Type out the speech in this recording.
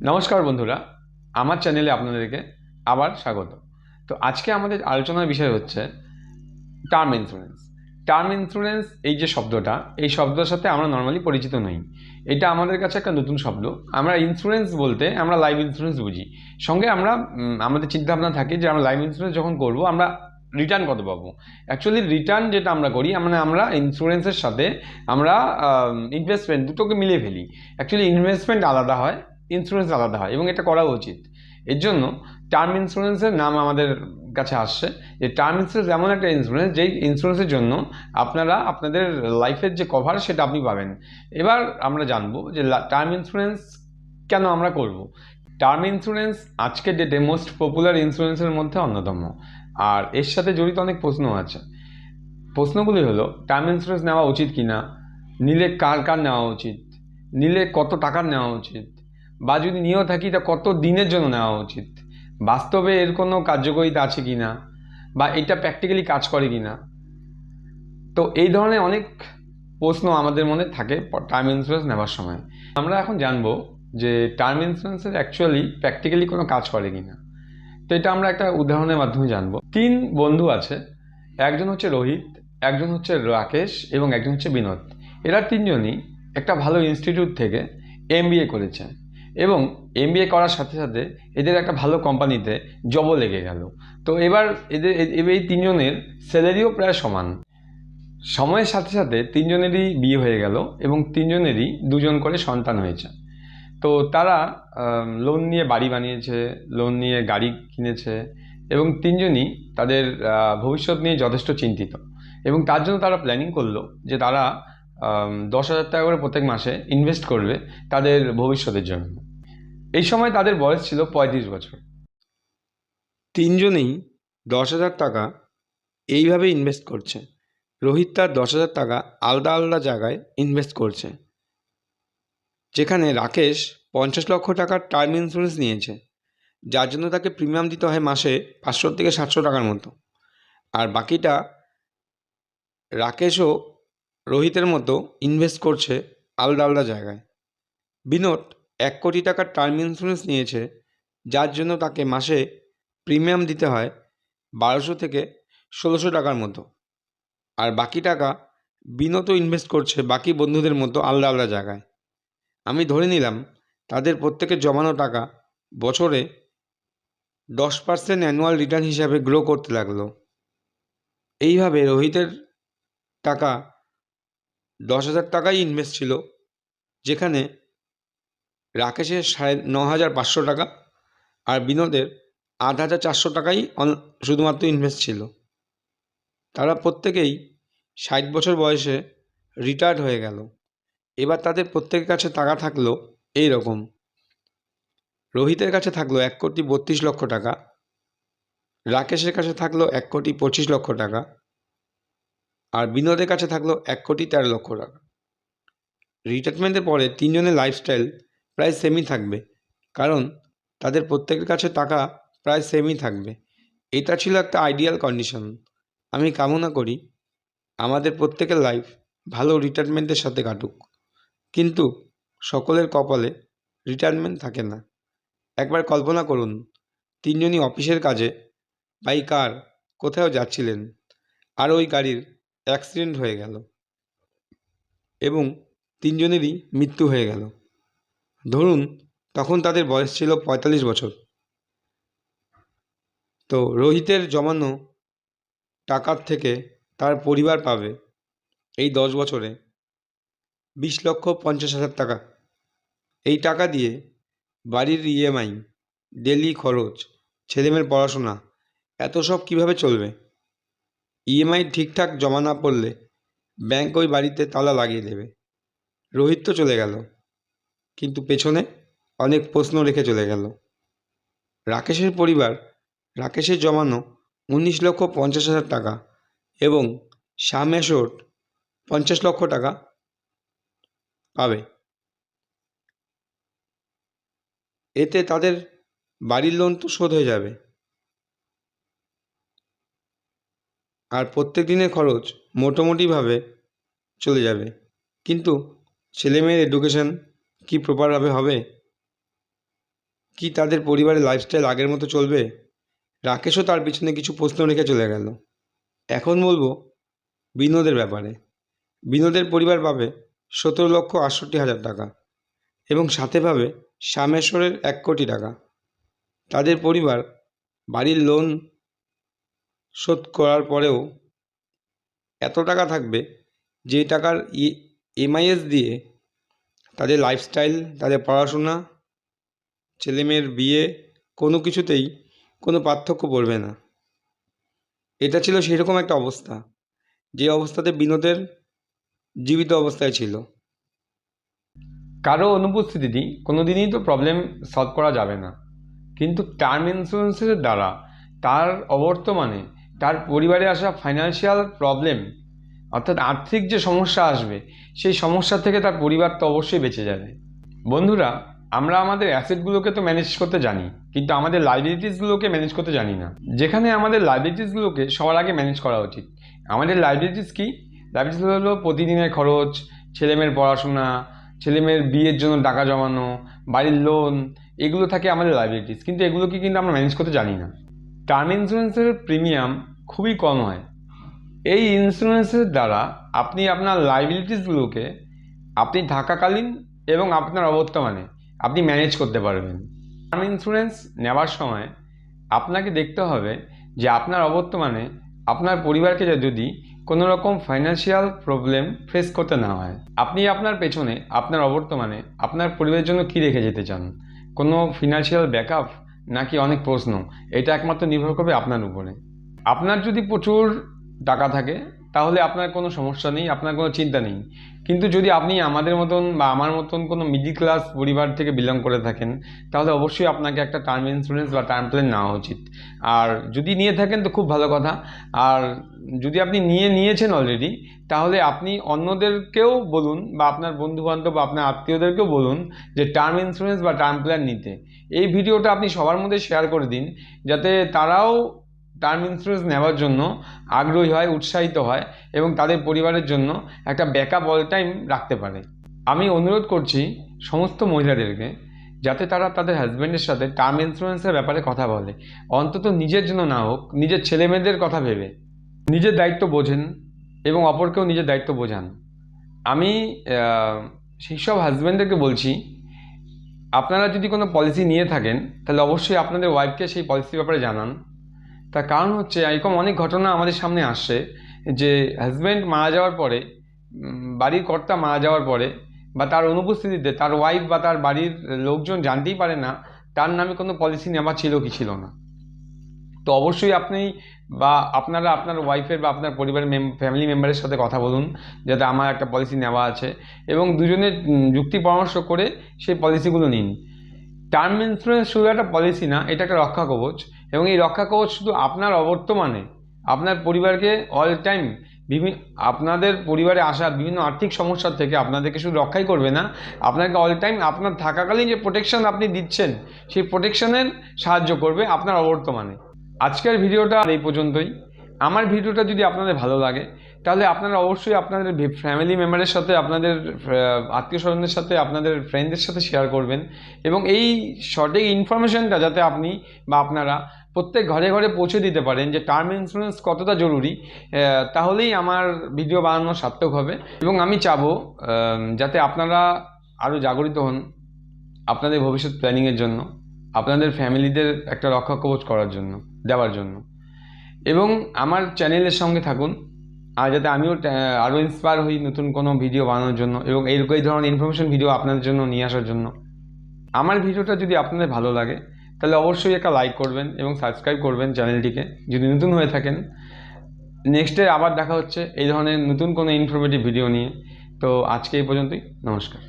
নমস্কার বন্ধুরা, আমার চ্যানেলে আপনাদেরকে আবার স্বাগত। তো আজকে আমাদের আলোচনার বিষয় হচ্ছে টার্ম ইন্স্যুরেন্স। টার্ম ইন্স্যুরেন্স এই যে শব্দটা, এই শব্দের সাথে আমরা নর্মালি পরিচিত নই। এটা আমাদের কাছে একটা নতুন শব্দ। আমরা ইন্স্যুরেন্স বলতে আমরা লাইফ ইন্স্যুরেন্স বুঝি। সঙ্গে আমরা আমাদের চিন্তাভাবনা থাকে যে আমরা লাইফ ইন্স্যুরেন্স যখন করব আমরা রিটার্ন কত পাবো। অ্যাকচুয়ালি রিটার্ন যেটা আমরা করি মানে আমরা ইন্স্যুরেন্সের সাথে আমরা ইনভেস্টমেন্ট দুটোকে মিলিয়ে ফেলি। অ্যাকচুয়ালি ইনভেস্টমেন্ট আলাদা হয়, ইন্স্যুরেন্স আলাদা হয়, এবং এটা করা উচিত। এর জন্য টার্ম ইন্স্যুরেন্সের নাম আমাদের কাছে আসছে। যে টার্ম ইন্স্যুরেন্স এমন একটা ইন্স্যুরেন্স যেই ইন্স্যুরেন্সের জন্য আপনারা আপনাদের লাইফের যে কভার সেটা আপনি পাবেন। এবার আমরা জানবো যে টার্ম ইন্স্যুরেন্স কেন আমরা করব। টার্ম ইন্স্যুরেন্স আজকের ডেটে মোস্ট পপুলার ইন্স্যুরেন্সের মধ্যে অন্যতম, আর এর সাথে জড়িত অনেক প্রশ্ন আছে। প্রশ্নগুলি হলো টার্ম ইন্স্যুরেন্স নেওয়া উচিত কি না, নিলে কার কার নেওয়া উচিত, নিলে কত টাকার নেওয়া উচিত, বা যদি নিয়েও থাকি তা কত দিনের জন্য নেওয়া উচিত, বাস্তবে এর কোনো কার্যকারিতা আছে কি না, বা এটা প্র্যাকটিক্যালি কাজ করে কি না। তো এই ধরনের অনেক প্রশ্ন আমাদের মনে থাকে টার্ম ইন্স্যুরেন্স নেওয়ার সময়। আমরা এখন জানবো যে টার্ম ইন্স্যুরেন্সের অ্যাকচুয়ালি প্র্যাকটিক্যালি কোনো কাজ করে কি না। তো এটা আমরা একটা উদাহরণের মাধ্যমে জানবো। তিন বন্ধু আছে, একজন হচ্ছে রোহিত, একজন হচ্ছে রাকেশ এবং একজন হচ্ছে বিনোদ। এরা তিনজনই একটা ভালো ইনস্টিটিউট থেকে এমবিএ করেছে, এবং এমবিএ করার সাথে সাথে এদের একটা ভালো কোম্পানিতে জবও লেগে গেল। তো এবার এই তিনজনের স্যালারিও প্রায় সমান। সময়ের সাথে সাথে তিনজনেরই বিয়ে হয়ে গেল এবং তিনজনেরই দুজন করে সন্তান হয়েছে। তো তারা লোন নিয়ে বাড়ি বানিয়েছে, লোন নিয়ে গাড়ি কিনেছে, এবং তিনজনই তাদের ভবিষ্যৎ নিয়ে যথেষ্ট চিন্তিত। এবং তার জন্য তারা প্ল্যানিং করলো যে তারা 10,000 টাকা করে প্রত্যেক মাসে ইনভেস্ট করবে তাদের ভবিষ্যতের জন্য। এই সময় তাদের বয়স ছিল 35 বছর। তিনজনেই 10,000 টাকা এইভাবে ইনভেস্ট করছে। রোহিত তার 10,000 টাকা আলাদা আলাদা জায়গায় ইনভেস্ট করছে, যেখানে রাকেশ 50 লক্ষ টাকার টার্ম ইন্স্যুরেন্স নিয়েছে, যার জন্য তাকে প্রিমিয়াম দিতে হয় মাসে 500 থেকে 700 টাকার মতো। আর বাকিটা রাকেশও রোহিতের মতো ইনভেস্ট করছে আলাদা আলাদা জায়গায়। বিনোদ 1 কোটি টাকার টার্ম ইন্স্যুরেন্স নিয়েছে, যার জন্য তাকে মাসে প্রিমিয়াম দিতে হয় 1200 থেকে 1600 টাকার মতো। আর বাকি টাকা বিনোদও ইনভেস্ট করছে বাকি বন্ধুদের মতো আলাদা আলাদা জায়গায়। আমি ধরে নিলাম তাদের প্রত্যেকের জমানো টাকা বছরে 10% অ্যানুয়াল রিটার্ন হিসাবে গ্রো করতে লাগলো। এইভাবে রোহিতের টাকা 10,000 টাকাই ইনভেস্ট ছিল, যেখানে রাকেশের 9,500 টাকা আর বিনোদের 8,400 টাকাই শুধুমাত্র ইনভেস্ট ছিল। তারা প্রত্যেকেই 60 বছর বয়সে রিটায়ার্ড হয়ে গেল। এবার তাদের প্রত্যেকের কাছে টাকা থাকলো এই রকম। রোহিতের কাছে থাকলো 1,32,00,000 টাকা, রাকেশের কাছে থাকলো 1,25,00,000 টাকা, আর বিনোদের কাছে থাকলো 1,13,00,000 টাকা। রিটায়ারমেন্টের পরে তিনজনের লাইফস্টাইল প্রায় সেমই থাকবে, কারণ তাদের প্রত্যেকের কাছে টাকা প্রায় সেমই থাকবে। এটা ছিল একটা আইডিয়াল কন্ডিশন। আমি কামনা করি আমাদের প্রত্যেকের লাইফ ভালো রিটায়ারমেন্টের সাথে কাটুক, কিন্তু সকলের কপালে রিটায়ারমেন্ট থাকে না। একবার কল্পনা করুন, তিনজনই অফিসের কাজে বাই কার কোথাও যাচ্ছিলেন, আর ওই গাড়ির অ্যাক্সিডেন্ট হয়ে গেল এবং তিনজনেরই মৃত্যু হয়ে গেল। ধরুন তখন তাদের বয়স ছিল 45 বছর। তো রোহিতের জমানো টাকার থেকে তার পরিবার পাবে এই 10 বছরে 20,50,000 টাকা। এই টাকা দিয়ে বাড়ির ইএমআই, ডেলি খরচ, ছেলেমেয়ের পড়াশোনা, এত সব কীভাবে চলবে? ইএমআই ঠিকঠাক জমা না পড়লে ব্যাংক ওই বাড়িতে তালা লাগিয়ে দেবে। রোহিত তো চলে গেল, কিন্তু পেছনে অনেক প্রশ্ন রেখে চলে গেল। রাকেশের পরিবার রাকেশের জমানো 19,50,000 টাকা এবং সাম অ্যাশোর্ড 50 লক্ষ টাকা পাবে। এতে তাদের বাড়ির লোন তো শোধ হয়ে যাবে, আর প্রত্যেক দিনের খরচ মোটামুটিভাবে চলে যাবে। কিন্তু ছেলেমেয়ের এডুকেশন কি প্রপারভাবে হবে? কি তাদের পরিবারের লাইফস্টাইল আগের মতো চলবে? রাকেশও তার পিছনে কিছু প্রশ্ন রেখে চলে গেল। এখন বলবো বিনোদের ব্যাপারে। বিনোদের পরিবার পাবে 17,68,000 টাকা এবং সাথে পাবে সামেশ্বরের 1 কোটি টাকা। তাদের পরিবার বাড়ির লোন শোধ করার পরেও এত টাকা থাকবে যে টাকার এমআইএস দিয়ে তাদের লাইফস্টাইল, তাদের পড়াশোনা, ছেলেমেয়ের বিয়ে কোনো কিছুতেই কোনো পার্থক্য পড়বে না। এটা ছিল সেরকম একটা অবস্থা, যে অবস্থাতে বিনোদের জীবিত অবস্থায় ছিল। কারো অনুপস্থিতি কোনোদিনই তো প্রবলেম সলভ করা যাবে না, কিন্তু টার্ম ইন্স্যুরেন্সের দ্বারা তার অবর্তমানে তার পরিবারে আসা ফাইন্যান্সিয়াল প্রবলেম, অর্থাৎ আর্থিক যে সমস্যা আসবে, সেই সমস্যা থেকে তার পরিবার তো অবশ্যই বেঁচে যাবে। বন্ধুরা, আমরা আমাদের অ্যাসেটগুলোকে তো ম্যানেজ করতে জানি, কিন্তু আমাদের লাইবিলিটিসগুলোকে ম্যানেজ করতে জানি না। যেখানে আমাদের লাইবিলিটিসগুলোকে সবার আগে ম্যানেজ করা উচিত। আমাদের লাইবিলিটিস কি? লাইবিলিটিস হলো প্রতিদিনের খরচ, ছেলেমেয়ের পড়াশোনা, ছেলেমেয়ের বিয়ের জন্য টাকা জমানো, বাড়ির লোন, এগুলো থাকে আমাদের লাইবিলিটিস, কিন্তু এগুলোকে কিন্তু আমরা ম্যানেজ করতে জানি না। টার্ম ইন্স্যুরেন্সের প্রিমিয়াম খুবই কম হয়। এই ইন্স্যুরেন্সের দ্বারা আপনি আপনার লাইবিলিটিসগুলোকে আপনি থাকাকালীন এবং আপনার অবর্তমানে আপনি ম্যানেজ করতে পারবেন। টার্ম ইন্স্যুরেন্স নেওয়ার সময় আপনাকে দেখতে হবে যে আপনার অবর্তমানে আপনার পরিবারকে যদি কোনো রকম ফাইন্যান্সিয়াল প্রবলেম ফেস করতে না হয়। আপনি আপনার পেছনে আপনার অবর্তমানে আপনার পরিবারের জন্য কী রেখে যেতে চান? কোনো ফিনান্সিয়াল ব্যাকআপ নাকি অনেক প্রশ্ন? এটা একমাত্র নির্ভর করবে আপনার উপরে। আপনার যদি প্রচুর টাকা থাকে তাহলে আপনার কোনো সমস্যা নেই, আপনার কোনো চিন্তা নেই। কিন্তু যদি আপনি আমাদের মতন বা আমার মতন কোনো মিডিল ক্লাস পরিবার থেকে বিলং করে থাকেন, তাহলে অবশ্যই আপনাকে একটা টার্ম ইন্স্যুরেন্স বা টার্ম প্ল্যান নেওয়া উচিত। আর যদি নিয়ে থাকেন তো খুব ভালো কথা। আর যদি আপনি নিয়েছেন অলরেডি, তাহলে আপনি অন্যদেরকেও বলুন বা আপনার বন্ধুবান্ধব বা আপনার আত্মীয়দেরকেও বলুন যে টার্ম ইন্স্যুরেন্স বা টার্ম প্ল্যান নিতে। এই ভিডিওটা আপনি সবার মধ্যে শেয়ার করে দিন, যাতে তারাও টার্ম ইন্স্যুরেন্স নেওয়ার জন্য আগ্রহী হয়, উৎসাহিত হয় এবং তাদের পরিবারের জন্য একটা ব্যাকআপ অল টাইম রাখতে পারে। আমি অনুরোধ করছি সমস্ত মহিলাদেরকে, যাতে তারা তাদের হাজব্যান্ডের সাথে টার্ম ইন্স্যুরেন্সের ব্যাপারে কথা বলে, অন্তত নিজের জন্য না হোক, নিজের ছেলেমেয়েদের কথা ভেবে। নিজের দায়িত্ব বোঝেন এবং অপরকেও নিজের দায়িত্ব বোঝান। আমি সেই সব হাজব্যান্ডদেরকে বলছি, আপনারা যদি কোনো পলিসি নিয়ে থাকেন তাহলে অবশ্যই আপনাদের ওয়াইফকে সেই পলিসির ব্যাপারে জানান। তার কারণ হচ্ছে এরকম অনেক ঘটনা আমাদের সামনে আসছে যে হাজব্যান্ড মারা যাওয়ার পরে, বাড়ির কর্তা মারা যাওয়ার পরে বা তার অনুপস্থিতিতে তার ওয়াইফ বা তার বাড়ির লোকজন জানতেই পারে না তার নামে কোনো পলিসি নেওয়া ছিল কি ছিল না। তো অবশ্যই আপনি বা আপনারা আপনার ওয়াইফের বা আপনার পরিবারের ফ্যামিলি মেম্বারের সাথে কথা বলুন, যাতে আমার একটা পলিসি নেওয়া আছে, এবং দুজনে যুক্তি পরামর্শ করে সেই পলিসিগুলো নিন। টার্ম ইন্স্যুরেন্স শুধু একটা পলিসি না, এটা একটা রক্ষা কবচ, এবং এই রক্ষা কবচ শুধু আপনার অবর্তমানে আপনার পরিবারকে অল টাইম আপনাদের পরিবারে আসা বিভিন্ন আর্থিক সমস্যার থেকে আপনাদেরকে শুধু রক্ষাই করবে না, আপনাকে অল টাইম আপনার থাকাকালীন যে প্রোটেকশন আপনি দিচ্ছেন সেই প্রোটেকশনের সাহায্য করবে আপনার অবর্তমানে। আজকের ভিডিওটা এই পর্যন্তই। আমার ভিডিওটা যদি আপনাদের ভালো লাগে তাহলে আপনারা অবশ্যই আপনাদের ফ্যামিলি মেম্বারের সাথে, আপনাদের আত্মীয় স্বজনদের সাথে, আপনাদের ফ্রেন্ডদের সাথে শেয়ার করবেন, এবং এই সঠিক ইনফরমেশনটা যাতে আপনি বা আপনারা প্রত্যেক ঘরে ঘরে পৌঁছে দিতে পারেন যে টার্ম ইন্স্যুরেন্স কতটা জরুরি, তাহলেই আমার ভিডিও বানানো সার্থক হবে। এবং আমি চাবো যাতে আপনারা আরও জাগরিত হন আপনাদের ভবিষ্যৎ প্ল্যানিংয়ের জন্য, আপনাদের ফ্যামিলিদের একটা রক্ষা কবচ করার জন্য, দেওয়ার জন্য। এবং আমার চ্যানেলের সঙ্গে থাকুন, আর যাতে আমিও আরও ইন্সপায়ার হই নতুন কোনো ভিডিও বানানোর জন্য এবং এই ধরনের ইনফরমেশন ভিডিও আপনাদের জন্য নিয়ে আসার জন্য। আমার ভিডিওটা যদি আপনাদের ভালো লাগে তাহলে অবশ্যই একটা লাইক করবেন এবং সাবস্ক্রাইব করবেন চ্যানেলটিকে যদি নতুন হয়ে থাকেন। নেক্সটে আবার দেখা হচ্ছে এই ধরনের নতুন কোনো ইনফরমেটিভ ভিডিও নিয়ে। তো আজকে এই পর্যন্তই, নমস্কার।